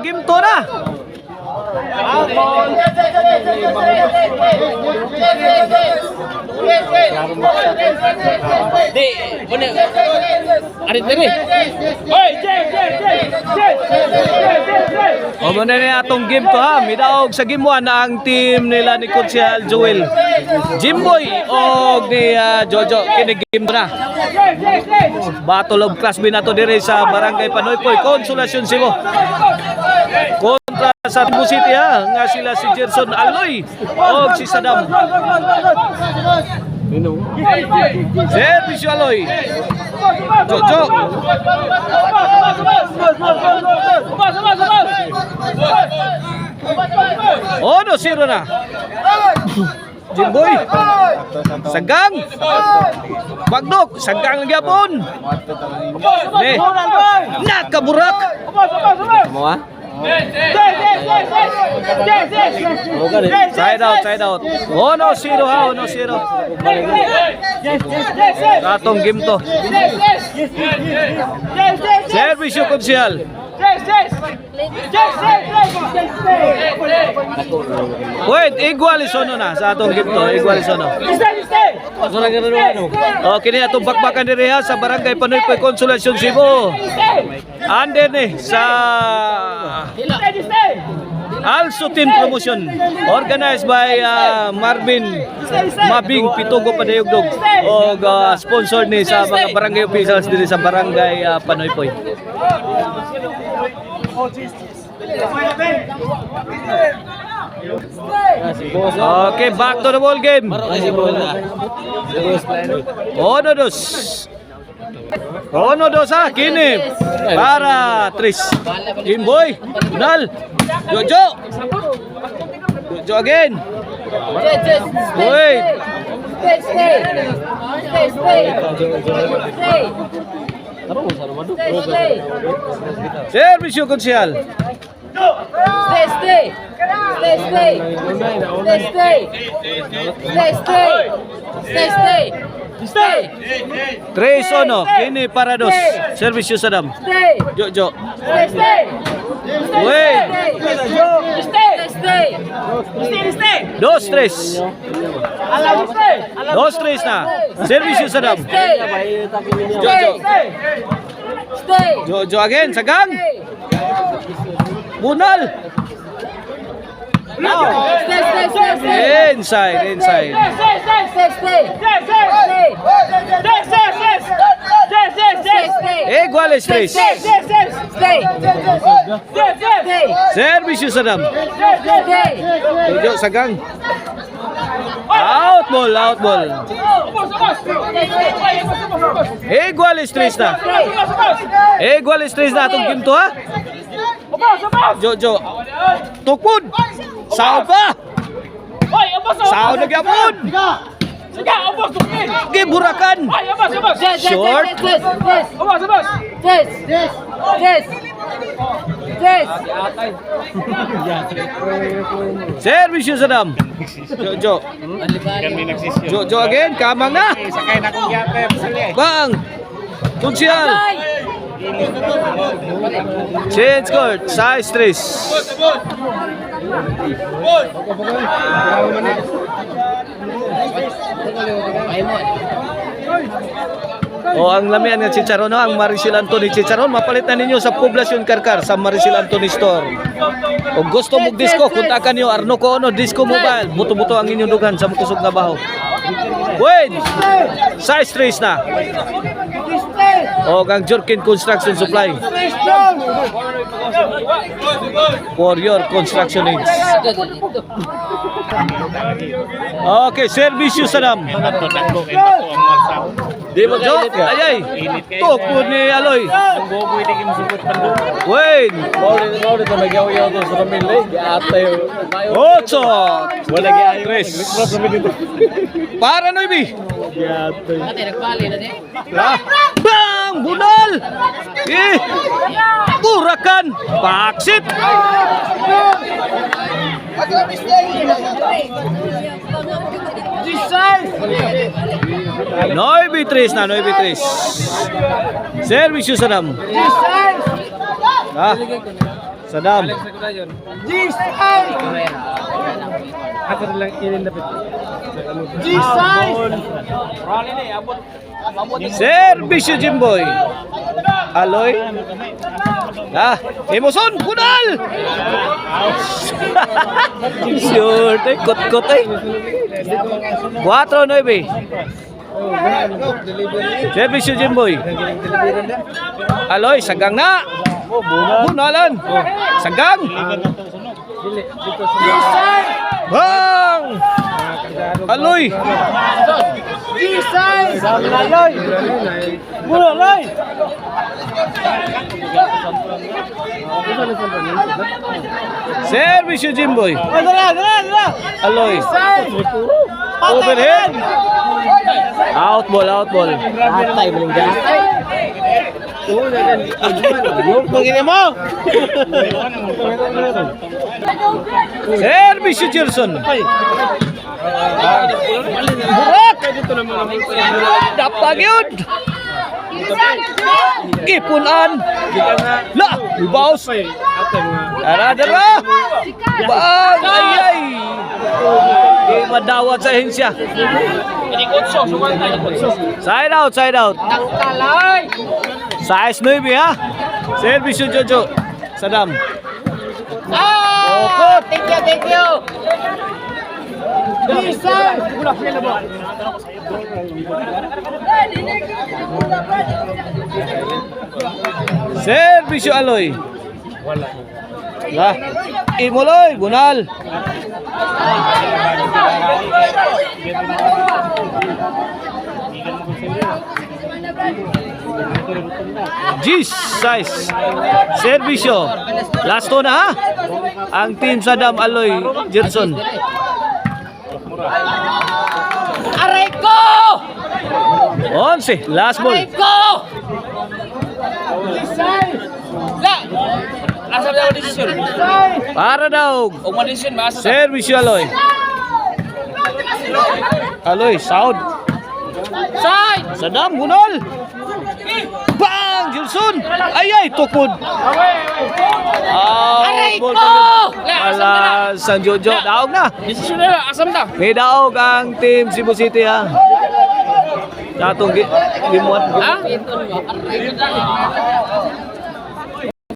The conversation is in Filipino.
ginto na. Di, ano? Arit diri. Hoy, O muna na atong game to ha. Midaog sa game 1 na ang team nila ni Kunsihal Joel Jimboy o ni Jojo. Kini game na. Battle of Class B na to dire sa Barangay Panoypoy, Consolacion, Cebu. Kontra sa Cebu City ha. Nga sila si Gerson Aloy o si Saddam. Servisyo Aloy. Jojo. Oh, no, 0 na. Jimboy. Sagang. Bagdok. Sagang lagi apon. Ne. Nakaburak. Mo ha? Side out. Oh, no, 0 ha. Oh, no, 0. Katong game to. Servisyo Kunsihal. Wait, igualisono na sa atong game to. Igualisono. Oh, kini atong bakbakan diri ha sa Barangay Panoypoy, Consolacion, Cebu. Ande ni sa Also Team Promotion organized by Marvin Mabing Pitugo Padayugdog o sponsor ni sa mga barangay officials diri sa Barangay Panoypoy. Okay, back to the ball game. Ono dos ha, kini para Tris. Jimboy, Nal, Jojo again. Wait. Servisyo Kunsihal. Stay. 3-1 kini para dos. Servisyo Saddam. Jojo. Wait. 2-3 na. Servisyo Saddam. Jojo again. Sagang. Bunal. Inside. Iguales 3. Servisyo Saddam. Jojo Sagang. Out ball. Iguales 3 na. Iguales 3 na atong game to ha. Jojo. Tukod. Sahod pa. Sahod na gyapon. Giburakan. Short. Servisyo Saddam. Jojo again. Kamang na. Bang. Kunsihal. Change court. Size 3. O ang lamian ng Chicharon, no? Ang Maricel Anthony Chicharon, mapalit na ninyo sa Poblacion Karkar sa Maricel Anthony Store. O gusto mong disco, kuntakan nyo Arno Coono Disco Mobile. Buto-buto ang inyong dugan sa kusog na baho. Wait! Size 3 na. O ang Jorkin Construction Supply for your construction needs. Okay, Servisyo Saddam. Di mo jok, ayay. Toko ni Aloy. Wait. Ocho. Tres. Para Noybi. Bang! Bunal! Burakan! Paksit! Noy bitris na, Noy bitris. Servisyo Saddam. Ha? Sadam. Ako lang kilin dapat. Servisyo Jimboy. Aloy. Ah, Emoson, kunal. Sure, kot-kot eh. 4-9. Servisyo Jimboy. Aloy, sagang na. Bunalan. Sagang. Bang! Aloy. Aloy. Aloy. Servisyo Jimboy. Aloy. Overhead. Out ball. Atay balingga. Yung pagine mo. Servisyo Gerson. Burak. Dapag yun. Kipunan. La, ibaos. Dara. Bang, ay. Di madawat sa hensya. Side out. Size 9 ha. Servisyo Jojo. Sadam. Okot. Thank you. Servisyo Aloy. Lah, Imoloy, bunal. Gis size. Servisyo. Last to na ha. Ang team Sadam Aloy Gerson. Aray ko! 11. Last ball. Aray ko! La! Asa daw decision? Para daw. O decision ba asa? Servisyo Aloy. Aloy, sound. Side! Sadam, bunal. Bang! Gerson. Ay, tukod. Aray ko! Ala, San Jojo. Daog na. Decision na, asam ta. May daog ang team Cebu City ha. Datong gimuat. Ha?